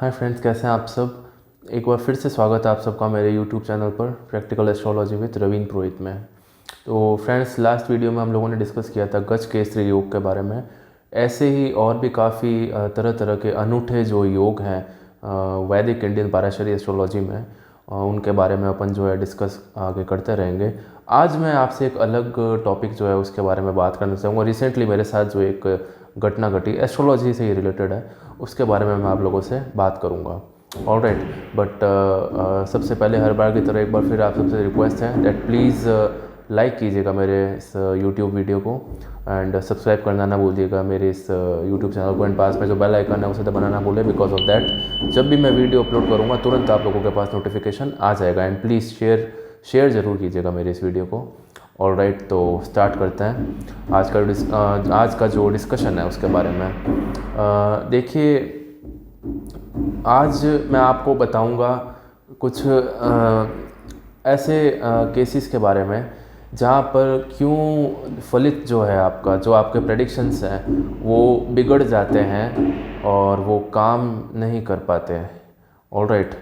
Hi friends, कैसे हैं आप सब। एक बार फिर से स्वागत है आप सबका मेरे यूट्यूब चैनल पर प्रैक्टिकल एस्ट्रोलॉजी विद रवीन पुरोहित में। तो फ्रेंड्स, लास्ट वीडियो में हम लोगों ने डिस्कस किया था गज केसरी योग के बारे में। ऐसे ही और भी काफ़ी तरह तरह के अनूठे जो योग हैं वैदिक इंडियन पाराशरी एस्ट्रोलॉजी में, उनके बारे में अपन जो है डिस्कस आगे करते रहेंगे। आज मैं आपसे एक अलग टॉपिक जो है उसके बारे में बात करना चाहूँगा। रिसेंटली मेरे साथ जो एक घटना घटी एस्ट्रोलॉजी से ही रिलेटेड है, उसके बारे में मैं आप लोगों से बात करूँगा। ऑलराइट, बट सबसे पहले हर बार की तरह एक बार फिर आप सबसे रिक्वेस्ट है दैट प्लीज़ लाइक कीजिएगा मेरे इस यूट्यूब वीडियो को एंड सब्सक्राइब करना ना भूलिएगा मेरे इस यूट्यूब चैनल को। एंड पास में जो बेल आइकन है उसे दबाना ना भूलें, बिकॉज ऑफ दैट जब भी मैं वीडियो अपलोड करूँगा तुरंत आप लोगों के पास नोटिफिकेशन आ जाएगा। एंड प्लीज़ शेयर ज़रूर कीजिएगा मेरे इस वीडियो को। ऑलराइट, तो स्टार्ट करते हैं आज का जो डिस्कशन है उसके बारे में। देखिए, आज मैं आपको बताऊंगा कुछ ऐसे केसेस के बारे में जहाँ पर क्यों फलित जो है आपका, जो आपके प्रेडिक्शंस हैं वो बिगड़ जाते हैं और वो काम नहीं कर पाते हैं। ऑलराइट,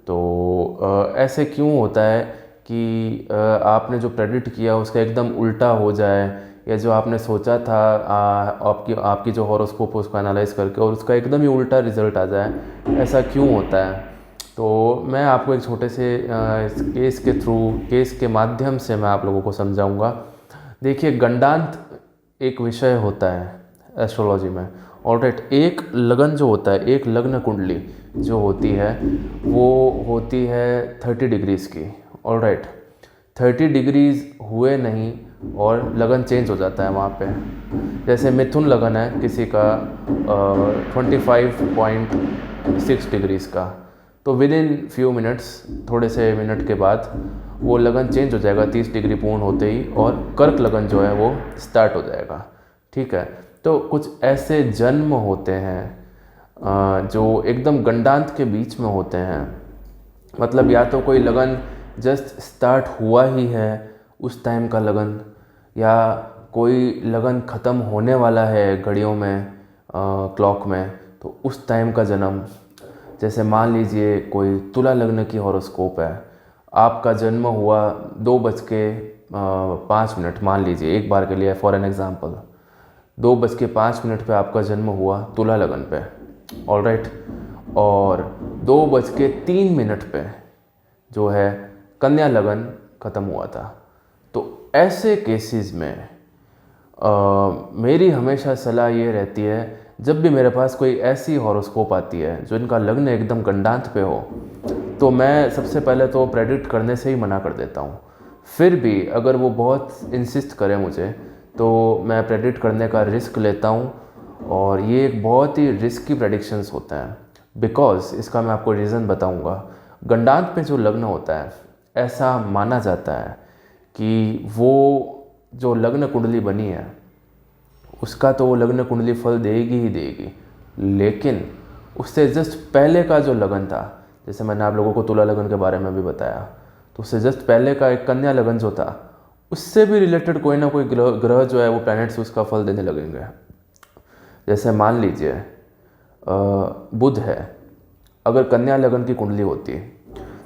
तो ऐसे क्यों होता है कि आपने जो प्रेडिक्ट किया उसका एकदम उल्टा हो जाए, या जो आपने सोचा था आपकी जो हॉरोस्कोप है उसको एनालाइज करके और उसका एकदम ही उल्टा रिजल्ट आ जाए, ऐसा क्यों होता है। तो मैं आपको एक छोटे से इस केस के माध्यम से मैं आप लोगों को समझाऊंगा। देखिए, गंडांत एक विषय होता है एस्ट्रोलॉजी में। ऑलराइट, एक लगन जो होता है, एक लग्न कुंडली जो होती है वो होती है 30 डिग्रीज़ की। ऑलराइट, 30 डिग्रीज़ हुए नहीं और लगन चेंज हो जाता है वहाँ पे। जैसे मिथुन लगन है किसी का 25.6 डिग्रीज़ का, तो विद इन फ्यू मिनट्स, थोड़े से मिनट के बाद वो लगन चेंज हो जाएगा 30 डिग्री पूर्ण होते ही, और कर्क लगन जो है वो स्टार्ट हो जाएगा। ठीक है, तो कुछ ऐसे जन्म होते हैं जो एकदम गंडांत के बीच में होते हैं। मतलब या तो कोई लगन जस्ट स्टार्ट हुआ ही है उस टाइम का लगन, या कोई लगन ख़त्म होने वाला है घड़ियों में, क्लॉक में, तो उस टाइम का जन्म। जैसे मान लीजिए कोई तुला लग्न की हॉरोस्कोप है, आपका जन्म हुआ 2:05 मान लीजिए, एक बार के लिए फॉर एन एग्जांपल, 2:05 पे आपका जन्म हुआ तुला लगन पे। ऑलराइट, और 2:03 पे जो है कन्या लगन ख़त्म हुआ था। तो ऐसे केसेस में मेरी हमेशा सलाह ये रहती है, जब भी मेरे पास कोई ऐसी हॉरोस्कोप आती है जो इनका लग्न एकदम गंडांत पे हो, तो मैं सबसे पहले तो प्रेडिक्ट करने से ही मना कर देता हूँ। फिर भी अगर वो बहुत इंसिस्ट करे मुझे, तो मैं प्रेडिक्ट करने का रिस्क लेता हूँ। और ये एक बहुत ही रिस्की प्रेडिक्शंस होता है, बिकॉज इसका मैं आपको रीज़न बताऊँगा। गंडांत पे जो लग्न होता है, ऐसा माना जाता है कि वो जो लग्न कुंडली बनी है उसका तो वो लग्न कुंडली फल देगी ही देगी, लेकिन उससे जस्ट पहले का जो लगन था, जैसे मैंने आप लोगों को तुला लगन के बारे में भी बताया, तो उससे जस्ट पहले का एक कन्या लगन जो था, उससे भी रिलेटेड कोई ना कोई ग्रह जो है वो प्लैनेट्स उसका फल देने लगेंगे। जैसे मान लीजिए बुध है, अगर कन्या लगन की कुंडली होती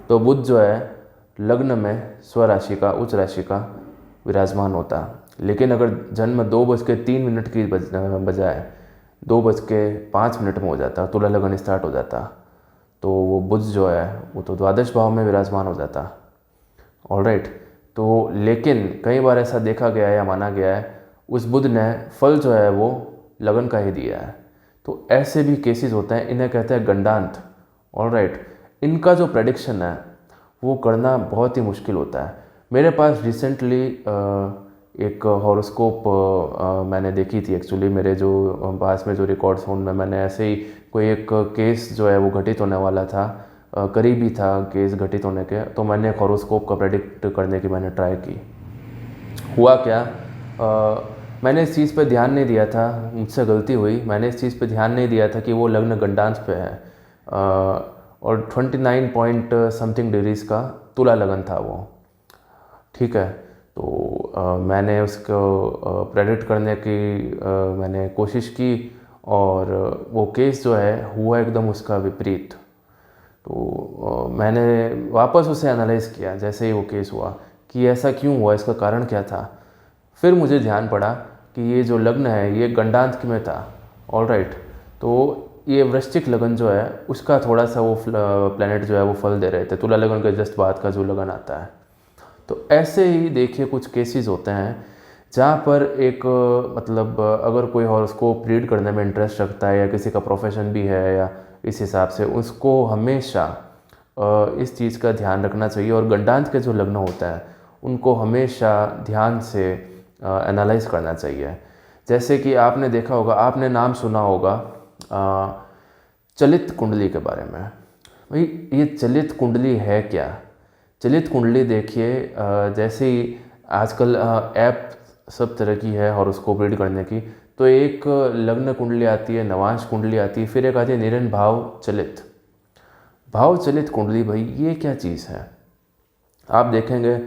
तो बुध जो है लग्न में स्वराशि का, उच्च राशि का विराजमान होता। लेकिन अगर जन्म 2:03 की बजाय 2:05 में हो जाता, तुला लगन स्टार्ट हो जाता, तो वो बुध जो है वो तो द्वादश भाव में विराजमान हो जाता। ऑलराइट, तो लेकिन कई बार ऐसा देखा गया है या माना गया है उस बुध ने फल जो है वो लगन का ही दिया है। तो ऐसे भी केसेस होते हैं, इन्हें कहते हैं गंडांत। ऑलराइट, इनका जो प्रेडिक्शन है वो करना बहुत ही मुश्किल होता है। मेरे पास रिसेंटली एक हॉरोस्कोप मैंने देखी थी। एक्चुअली मेरे जो पास में जो रिकॉर्ड्स हैं उनमें मैंने ऐसे ही कोई एक केस जो है वो घटित होने वाला था, करीबी था केस घटित होने के, तो मैंने एक हॉरोस्कोप का प्रेडिक्ट करने की मैंने ट्राई की। हुआ क्या, मैंने इस चीज़ पे ध्यान नहीं दिया था, मुझसे गलती हुई, मैंने इस चीज़ पे ध्यान नहीं दिया था कि वो लग्न गंडांत पे है, और 29 पॉइंट समथिंग डिग्रीज़ का तुला लगन था वो। ठीक है, तो मैंने उसको प्रेडिक्ट करने की मैंने कोशिश की, और वो केस जो है हुआ एकदम उसका विपरीत। मैंने वापस उसे एनालाइज़ किया जैसे ही वो केस हुआ कि ऐसा क्यों हुआ, इसका कारण क्या था। फिर मुझे ध्यान पड़ा कि ये जो लग्न है ये गंडांत में था। ऑलराइट, तो ये वृश्चिक लगन जो है उसका थोड़ा सा वो प्लैनेट जो है वो फल दे रहे थे। तुला लगन के जस्ट बाद का जो लगन आता है, तो ऐसे ही देखिए कुछ केसेस होते हैं जहाँ पर एक मतलब अगर कोई हॉरोस्कोप रीड करने में इंटरेस्ट रखता है या किसी का प्रोफेशन भी है या इस हिसाब से, उसको हमेशा इस चीज़ का ध्यान रखना चाहिए। और गंडांत के जो लग्न होता है उनको हमेशा ध्यान से एनालाइज करना चाहिए। जैसे कि आपने देखा होगा, आपने नाम सुना होगा चलित कुंडली के बारे में। भाई ये चलित कुंडली है क्या? चलित कुंडली देखिए, जैसे ही आजकल ऐप सब तरह की है हॉरोस्कोप रीड करने की, तो एक लग्न कुंडली आती है, नवांश कुंडली आती है, फिर एक आती है निरन भाव चलित कुंडली। भाई ये क्या चीज़ है? आप देखेंगे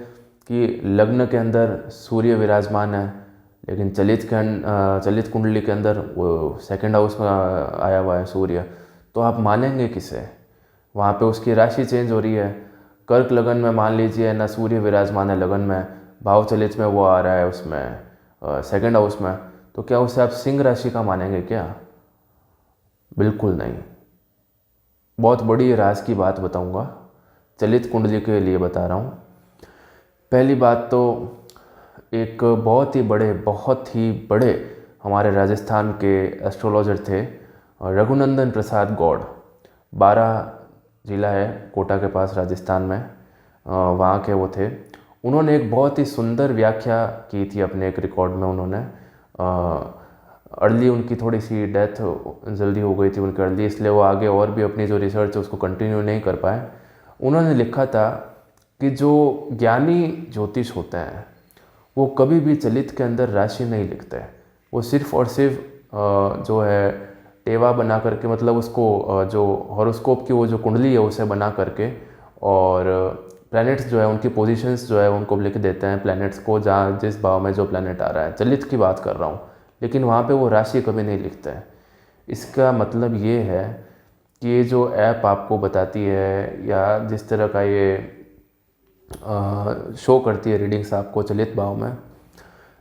कि लग्न के अंदर सूर्य विराजमान है, लेकिन चलित कुंडली के अंदर वो सेकंड हाउस में आया हुआ है सूर्य, तो आप मानेंगे किसे? वहाँ पे उसकी राशि चेंज हो रही है। कर्क लगन में मान लीजिए ना सूर्य विराजमान है लगन में, भाव चलित में वो आ रहा है उसमें सेकंड हाउस में, तो क्या उसे आप सिंह राशि का मानेंगे क्या? बिल्कुल नहीं। बहुत बड़ी राज की बात बताऊंगा, चलित कुंडली के लिए बता रहा हूँ। पहली बात तो एक बहुत ही बड़े हमारे राजस्थान के एस्ट्रोलॉजर थे रघुनंदन प्रसाद गौड़। 12 जिला है कोटा के पास राजस्थान में, वहाँ के वो थे। उन्होंने एक बहुत ही सुंदर व्याख्या की थी अपने एक रिकॉर्ड में। उन्होंने अर्ली उनकी थोड़ी सी डेथ जल्दी हो गई थी उनके अर्ली, इसलिए वो आगे और भी अपनी जो रिसर्च है उसको कंटिन्यू नहीं कर पाए। उन्होंने लिखा था कि जो ज्ञानी ज्योतिष होते हैं वो कभी भी चलित के अंदर राशि नहीं लिखते। वो सिर्फ और सिर्फ जो है टेवा बना करके, मतलब उसको जो हॉरोस्कोप की वो जो कुंडली है उसे बना करके, और प्लैनेट्स जो है उनकी पोजीशंस जो है उनको लिख देते हैं प्लैनेट्स को, जहाँ जिस भाव में जो प्लैनेट आ रहा है। चलित की बात कर रहा हूँ, लेकिन वहाँ पे वो राशि कभी नहीं लिखते हैं। इसका मतलब ये है कि ये जो ऐप आपको बताती है या जिस तरह का ये शो करती है रीडिंग्स आपको चलित भाव में,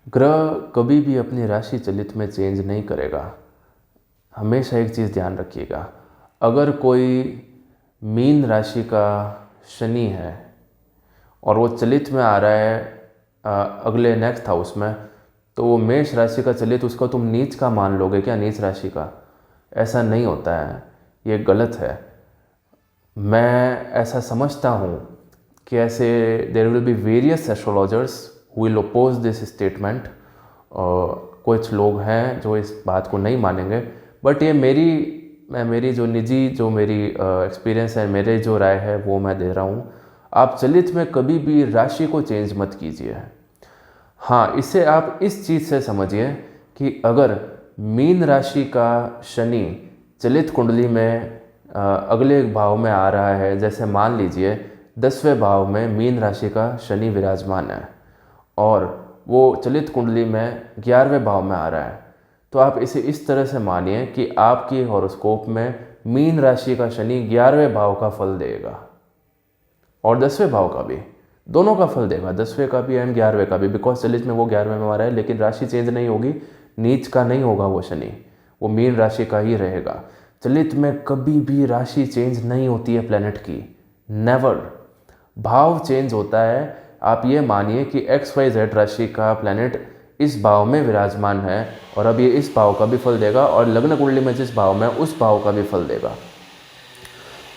ग्रह कभी भी अपनी राशि चलित में चेंज नहीं करेगा। हमेशा एक चीज़ ध्यान रखिएगा, अगर कोई मीन राशि का शनि है और वो चलित में आ रहा है अगले नेक्स्ट हाउस में, तो वो मेष राशि का चलित उसको तुम नीच का मान लोगे क्या? नीच राशि का? ऐसा नहीं होता है, ये गलत है। मैं ऐसा समझता हूँ कि ऐसे there will be various astrologers who will oppose this statement. कुछ लोग हैं जो इस बात को नहीं मानेंगे, बट ये मेरी जो निजी जो मेरी एक्सपीरियंस है, मेरे जो राय है वो मैं दे रहा हूँ। आप चलित में कभी भी राशि को चेंज मत कीजिए। हाँ, इसे आप इस चीज़ से समझिए कि अगर मीन राशि का शनि चलित कुंडली में अगले भाव में आ रहा है, जैसे मान लीजिए 10वें भाव में मीन राशि का शनि विराजमान है और वो चलित कुंडली में 11वें भाव में आ रहा है, तो आप इसे इस तरह से मानिए कि आपकी हॉरोस्कोप में मीन राशि का शनि 11वें भाव का फल देगा और 10वें भाव का भी, दोनों का फल देगा, 10वें का भी एंड 11वें का भी, बिकॉज चलित में वो 11वें में आ रहा है, लेकिन राशि चेंज नहीं होगी, नीच का नहीं होगा वो शनि, वो मीन राशि का ही रहेगा। चलित में कभी भी राशि चेंज नहीं होती है प्लैनेट की, नेवर। भाव चेंज होता है। आप ये मानिए कि XYZ राशि का प्लैनेट इस भाव में विराजमान है और अब ये इस भाव का भी फल देगा और लग्न कुंडली में जिस भाव में उस भाव का भी फल देगा।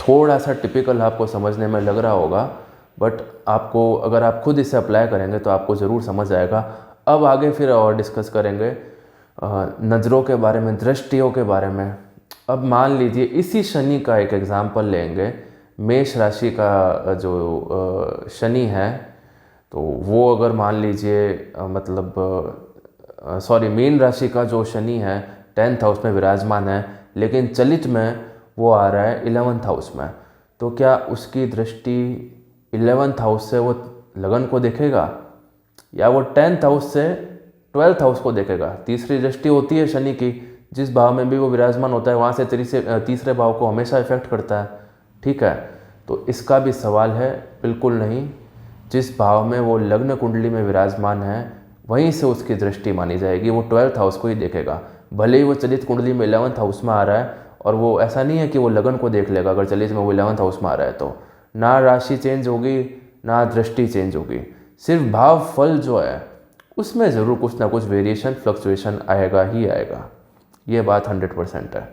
थोड़ा सा टिपिकल आपको समझने में लग रहा होगा, बट आपको अगर आप खुद इसे अप्लाई करेंगे तो आपको ज़रूर समझ आएगा। अब आगे फिर और डिस्कस करेंगे नज़रों के बारे में, दृष्टियों के बारे में। अब मान लीजिए इसी शनि का एक एग्जाम्पल लेंगे, मेष राशि का जो शनि है, तो वो अगर मान लीजिए मीन राशि का जो शनि है 10th हाउस में विराजमान है, लेकिन चलित में वो आ रहा है 11th हाउस में, तो क्या उसकी दृष्टि 11th हाउस से वो लगन को देखेगा या वो 10th हाउस से 12th हाउस को देखेगा? तीसरी दृष्टि होती है शनि की, जिस भाव में भी वो विराजमान होता है वहाँ से तीसरे भाव को हमेशा इफेक्ट करता है। ठीक है, तो इसका भी सवाल है, बिल्कुल नहीं। जिस भाव में वो लग्न कुंडली में विराजमान है वहीं से उसकी दृष्टि मानी जाएगी, वो 12th हाउस को ही देखेगा। भले ही वो चलित कुंडली में 11th हाउस में आ रहा है, और वो ऐसा नहीं है कि वो लगन को देख लेगा। अगर चलित में वो 11th हाउस में आ रहा है तो ना राशि चेंज होगी ना दृष्टि चेंज होगी, सिर्फ भाव फल जो है उसमें ज़रूर कुछ ना कुछ वेरिएशन फ्लक्चुएशन आएगा ही आएगा, ये बात 100% है।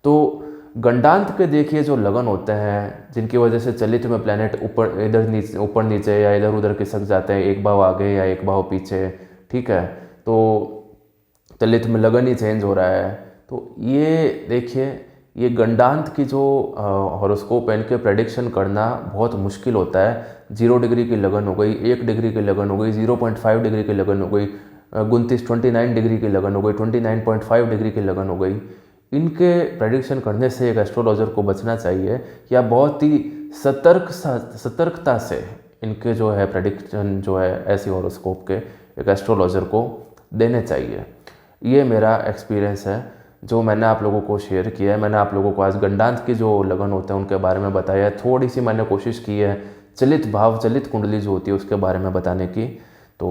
तो गंडांत के देखिए जो लगन होते हैं जिनकी वजह से चलित में प्लैनेट ऊपर नीचे या इधर उधर खिसक जाते हैं, एक भाव आगे या एक भाव पीछे, ठीक है, तो चलित में लगन ही चेंज हो रहा है। तो ये देखिए, ये गंडांत की जो हॉरोस्कोप है इनके प्रेडिक्शन करना बहुत मुश्किल होता है। 0 डिग्री की लगन हो गई, 1 डिग्री की लगन हो गई, 0.5 डिग्री की लगन हो गई, 29 डिग्री की लगन हो गई, 29.5 डिग्री की लगन हो गई। इनके प्रेडिक्शन करने से एक एस्ट्रोलॉजर को बचना चाहिए, या बहुत ही सतर्कता से इनके जो है प्रेडिक्शन जो है ऐसी हॉरोस्कोप के एक एस्ट्रोलॉजर को देने चाहिए। ये मेरा एक्सपीरियंस है जो मैंने आप लोगों को शेयर किया है। मैंने आप लोगों को आज गंडांत की जो लगन होते हैं उनके बारे में बताया है। थोड़ी सी मैंने कोशिश की है चलित भाव चलित कुंडली जो होती है उसके बारे में बताने की। तो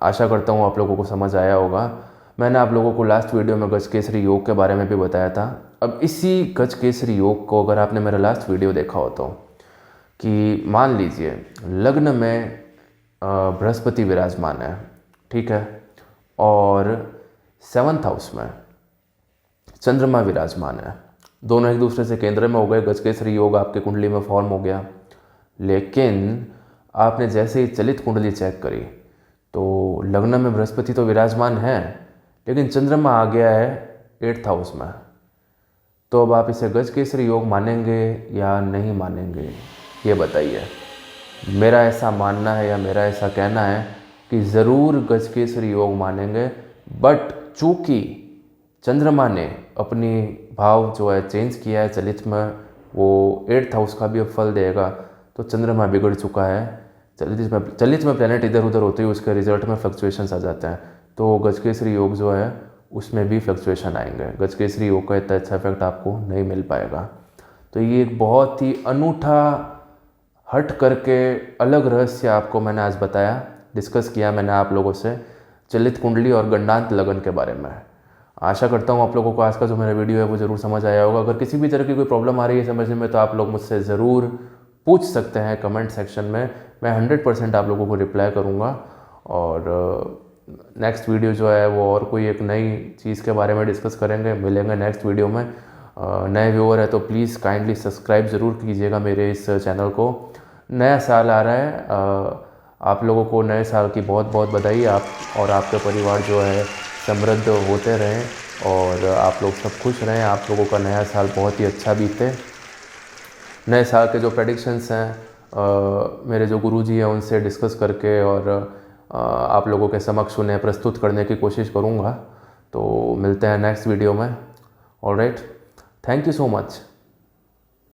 आशा करता हूँ आप लोगों को समझ आया होगा। मैंने आप लोगों को लास्ट वीडियो में गज केसरी योग के बारे में भी बताया था। अब इसी गज केसरी योग को अगर आपने मेरा लास्ट वीडियो देखा हो तो, कि मान लीजिए लग्न में बृहस्पति विराजमान है, ठीक है, और 7th हाउस में चंद्रमा विराजमान है, दोनों एक दूसरे से केंद्र में हो गए, गजकेसरी योग आपके कुंडली में फॉर्म हो गया। लेकिन आपने जैसे ही चलित कुंडली चेक करी तो लग्न में बृहस्पति तो विराजमान है लेकिन चंद्रमा आ गया है 8th हाउस में। तो अब आप इसे गजकेसरी योग मानेंगे या नहीं मानेंगे, ये बताइए। मेरा ऐसा मानना है या मेरा ऐसा कहना है कि ज़रूर गजकेसरी योग मानेंगे, बट चूँकि चंद्रमा ने अपनी भाव जो है चेंज किया है चलित में, वो 8th हाउस का भी अब फल देगा। तो चंद्रमा बिगड़ चुका है, चलित में प्लैनेट इधर उधर होते ही उसके रिजल्ट में फ्लक्चुएशंस आ जाते हैं। तो गजकेसरी योग जो है उसमें भी फ्लक्चुएशन आएंगे। गजकेसरी योग का इतना अच्छा इफेक्ट आपको नहीं मिल पाएगा। तो ये एक बहुत ही अनूठा हट करके अलग रहस्य आपको मैंने आज बताया, डिस्कस किया मैंने आप लोगों से चलित कुंडली और गंडांत लगन के बारे में। आशा करता हूँ आप लोगों को आज का जो मेरा वीडियो है वो ज़रूर समझ आया होगा। अगर किसी भी तरह की कोई प्रॉब्लम आ रही है समझने में तो आप लोग मुझसे ज़रूर पूछ सकते हैं कमेंट सेक्शन में। मैं 100% आप लोगों को रिप्लाई करूँगा। और नेक्स्ट वीडियो जो है वो और कोई एक नई चीज़ के बारे में डिस्कस करेंगे, मिलेंगे नेक्स्ट वीडियो में। नए व्यूअर है तो प्लीज़ काइंडली सब्सक्राइब ज़रूर कीजिएगा मेरे इस चैनल को। नया साल आ रहा है, आप लोगों को नए साल की बहुत बहुत बधाई। आप और आपके परिवार जो है समृद्ध होते रहें और आप लोग सब खुश रहें। आप लोगों का नया साल बहुत ही अच्छा बीते। नए साल के जो प्रेडिक्शंस हैं मेरे जो गुरुजी हैं उनसे डिस्कस करके और आप लोगों के समक्ष उन्हें प्रस्तुत करने की कोशिश करूँगा। तो मिलते हैं नेक्स्ट वीडियो में। Alright, thank you so much.